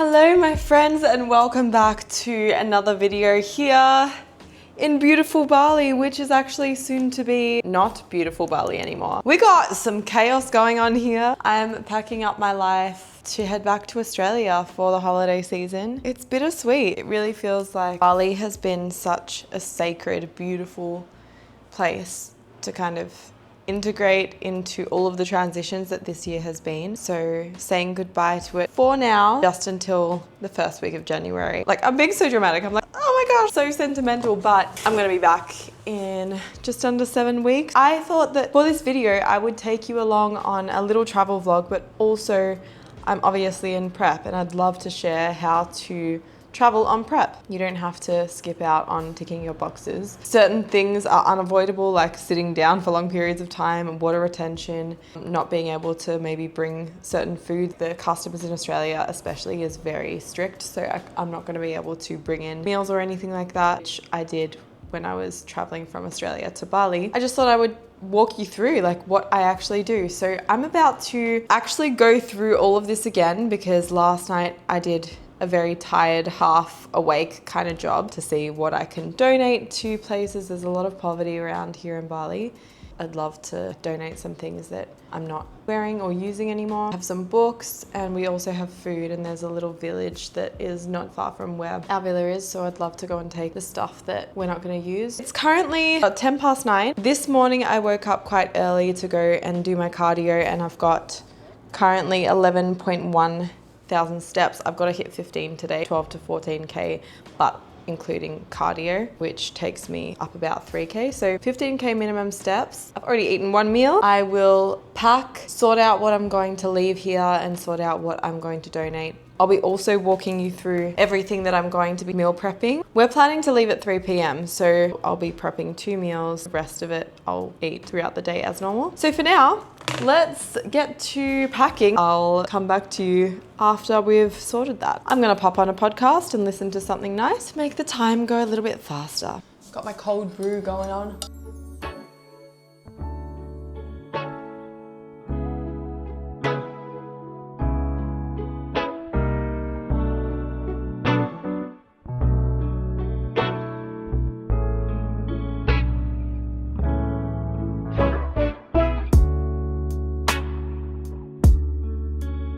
Hello my friends and welcome back to another video here in beautiful Bali, which is actually soon to be not beautiful Bali anymore. We got some chaos going on here. I'm packing up my life to head back to Australia for the holiday season. It's bittersweet. It really feels like Bali has been such a sacred, beautiful place to kind of integrate into all of the transitions that this year has been. So saying goodbye to it for now, just until the first week of January. Like, I'm being so dramatic. I'm like, oh my gosh, so sentimental, but I'm gonna be back in just under 7 weeks. I thought that for this video, I would take you along on a little travel vlog, but also I'm obviously in prep and I'd love to share how to travel on prep. You don't have to skip out on ticking your boxes. Certain things are unavoidable, like sitting down for long periods of time and water retention, not being able to maybe bring certain food. The customs in Australia especially is very strict, so I'm not going to be able to bring in meals or anything like that, which I did when I was traveling from Australia to Bali. I just thought I would walk you through like what I actually do. So I'm about to actually go through all of this again because last night I did a very tired, half awake kind of job to see what I can donate to places. There's a lot of poverty around here in Bali. I'd love to donate some things that I'm not wearing or using anymore. I have some books and we also have food, and there's a little village that is not far from where our villa is, so I'd love to go and take the stuff that we're not going to use. It's currently 9:10. This morning I woke up quite early to go and do my cardio, and I've got currently 11.1 thousand steps. I've got to hit 15 today, 12 to 14k, but including cardio, which takes me up about 3k. So 15k minimum steps. I've already eaten one meal. I will pack, sort out what I'm going to leave here and sort out what I'm going to donate. I'll be also walking you through everything that I'm going to be meal prepping. We're planning to leave at 3 p.m. So I'll be prepping 2 meals. The rest of it I'll eat throughout the day as normal. So for now, let's get to packing. I'll come back to you after we've sorted that. I'm gonna pop on a podcast and listen to something nice to make the time go a little bit faster. Got my cold brew going on.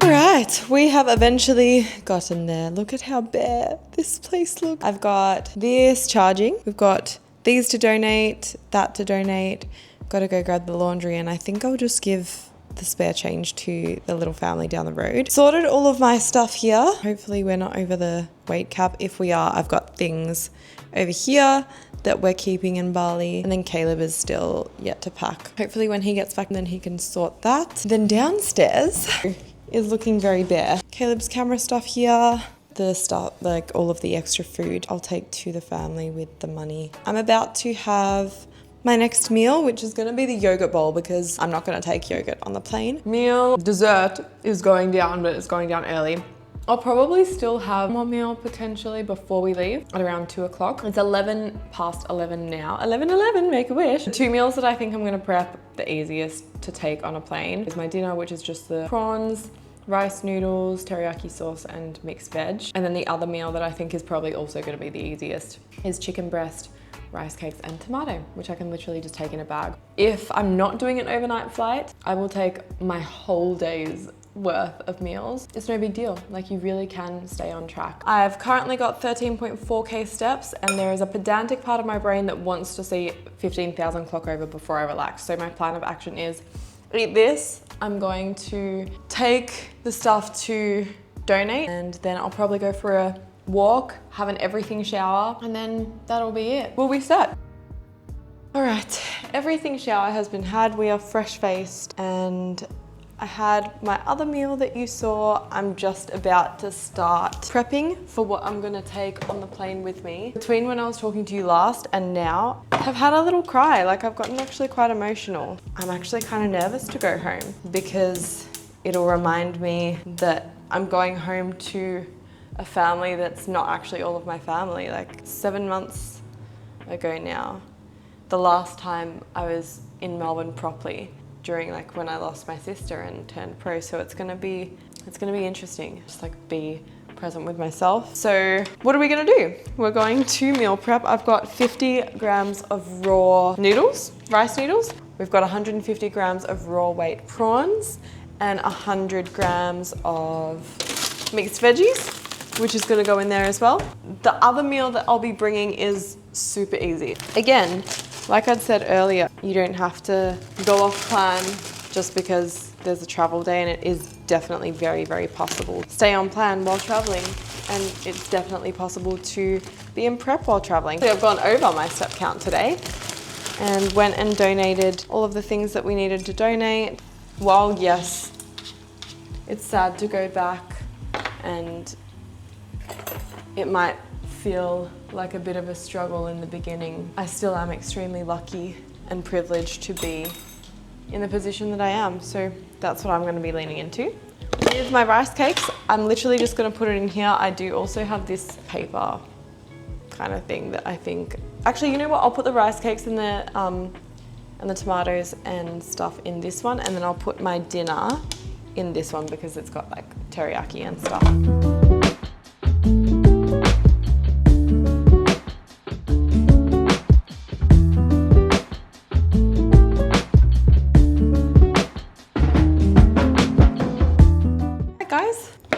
Right, we have eventually gotten there. Look at how bare this place looks. I've got this charging. We've got these to donate, that to donate. Got to go grab the laundry, and I think I'll just give the spare change to the little family down the road. Sorted all of my stuff here. Hopefully we're not over the weight cap. If we are, I've got things over here that we're keeping in Bali, and then Caleb is still yet to pack. Hopefully when he gets back, then he can sort that. Then downstairs is looking very bare. Caleb's camera stuff here. The stuff, like all of the extra food, I'll take to the family with the money. I'm about to have my next meal, which is gonna be the yogurt bowl because I'm not gonna take yogurt on the plane. Meal, dessert is going down, but it's going down early. I'll probably still have more meal potentially before we leave at around 2 o'clock. It's 11 past 11 now. 11:11, make a wish. The 2 meals that I think I'm gonna prep the easiest to take on a plane is my dinner, which is just the prawns, rice noodles, teriyaki sauce, and mixed veg. And then the other meal that I think is probably also gonna be the easiest is chicken breast, rice cakes, and tomato, which I can literally just take in a bag. If I'm not doing an overnight flight, I will take my whole day's worth of meals. It's no big deal. Like, you really can stay on track. I've currently got 13.4k steps, and there is a pedantic part of my brain that wants to see 15,000 clock over before I relax. So my plan of action is eat this. I'm going to take the stuff to donate, and then I'll probably go for a walk, have an everything shower, and then that'll be it. We'll be set. All right, everything shower has been had. We are fresh-faced, and I had my other meal that you saw. I'm just about to start prepping for what I'm gonna take on the plane with me. Between when I was talking to you last and now, I've had a little cry. Like, I've gotten actually quite emotional. I'm actually kind of nervous to go home because it'll remind me that I'm going home to a family that's not actually all of my family. Like, 7 months ago now, the last time I was in Melbourne properly, during like when I lost my sister and turned pro. So it's gonna be interesting. Just like be present with myself. So what are we gonna do? We're going to meal prep. I've got 50 grams of raw noodles, rice noodles. We've got 150 grams of raw weight prawns and 100 grams of mixed veggies, which is gonna go in there as well. The other meal that I'll be bringing is super easy. Again, like I'd said earlier, you don't have to go off plan just because there's a travel day, and it is definitely very, very possible. Stay on plan while traveling, and it's definitely possible to be in prep while traveling. So I've gone over my step count today and went and donated all of the things that we needed to donate. While yes, it's sad to go back and it might feel like a bit of a struggle in the beginning, I still am extremely lucky and privileged to be in the position that I am. So that's what I'm going to be leaning into. With my rice cakes, I'm literally just going to put it in here. I do also have this paper kind of thing that I think, actually, you know what? I'll put the rice cakes and the tomatoes and stuff in this one, and then I'll put my dinner in this one because it's got like teriyaki and stuff.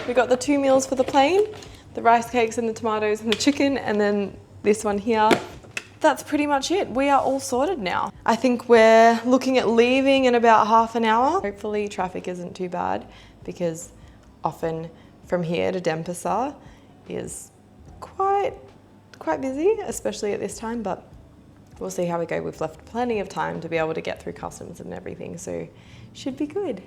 We got the 2 meals for the plane, the rice cakes and the tomatoes and the chicken, and then this one here. That's pretty much it. We are all sorted now. I think we're looking at leaving in about half an hour. Hopefully traffic isn't too bad, because often from here to Denpasar is quite busy, especially at this time, but we'll see how we go. We've left plenty of time to be able to get through customs and everything, so should be good.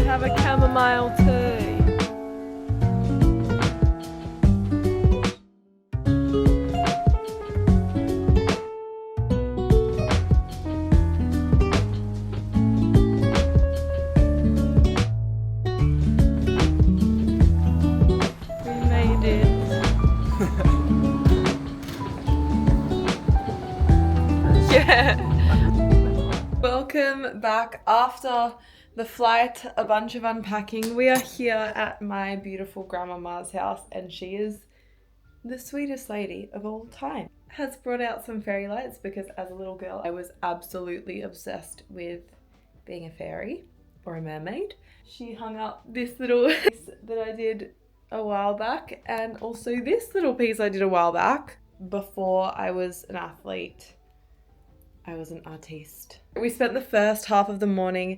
Have a chamomile tea. We made it. Yeah. Welcome back after the flight, a bunch of unpacking. We are here at my beautiful grandmama's house, and she is the sweetest lady of all time. Has brought out some fairy lights because as a little girl I was absolutely obsessed with being a fairy or a mermaid. She hung up this little piece that I did a while back, and also this little piece I did a while back. Before I was an athlete, I was an artiste. We spent the first half of the morning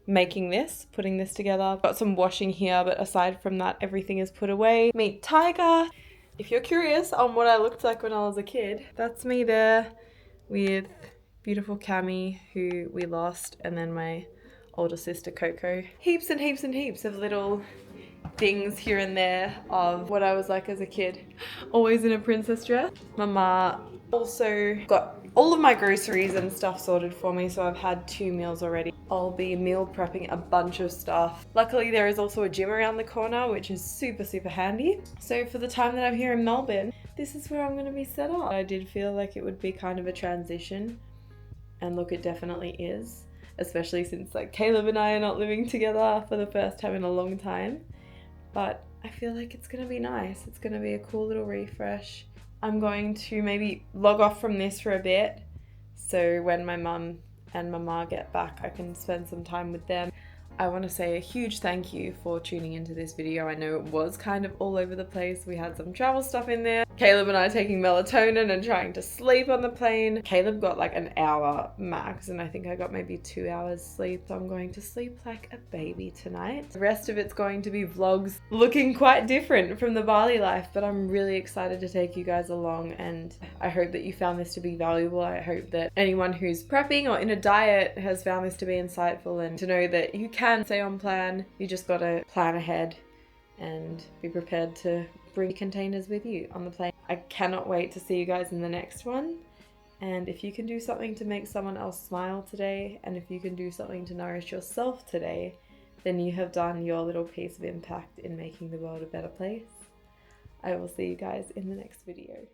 making this, putting this together. Got some washing here, but aside from that, everything is put away. Meet Tiger. If you're curious on what I looked like when I was a kid, that's me there with beautiful Cami, who we lost, and then my older sister Coco. Heaps and heaps and heaps of little things here and there of what I was like as a kid. Always in a princess dress. Mama also got all of my groceries and stuff sorted for me, so I've had 2 meals already. I'll be meal prepping a bunch of stuff. Luckily there is also a gym around the corner, which is super handy. So for the time that I'm here in Melbourne, this is where I'm going to be set up. I did feel like it would be kind of a transition, and look, it definitely is, especially since like Caleb and I are not living together for the first time in a long time. But I feel like it's going to be nice. It's going to be a cool little refresh. I'm going to maybe log off from this for a bit, so when my mum and mama get back, I can spend some time with them. I want to say a huge thank you for tuning into this video. I know it was kind of all over the place. We had some travel stuff in there. Caleb and I taking melatonin and trying to sleep on the plane. Caleb got like an hour max, and I think I got maybe 2 hours sleep. So I'm going to sleep like a baby tonight. The rest of it's going to be vlogs looking quite different from the Bali life, but I'm really excited to take you guys along, and I hope that you found this to be valuable. I hope that anyone who's prepping or in a diet has found this to be insightful, and to know that you can stay on plan. You just gotta plan ahead and be prepared to bring containers with you on the plane. I cannot wait to see you guys in the next one. And if you can do something to make someone else smile today, and if you can do something to nourish yourself today, then you have done your little piece of impact in making the world a better place. I will see you guys in the next video.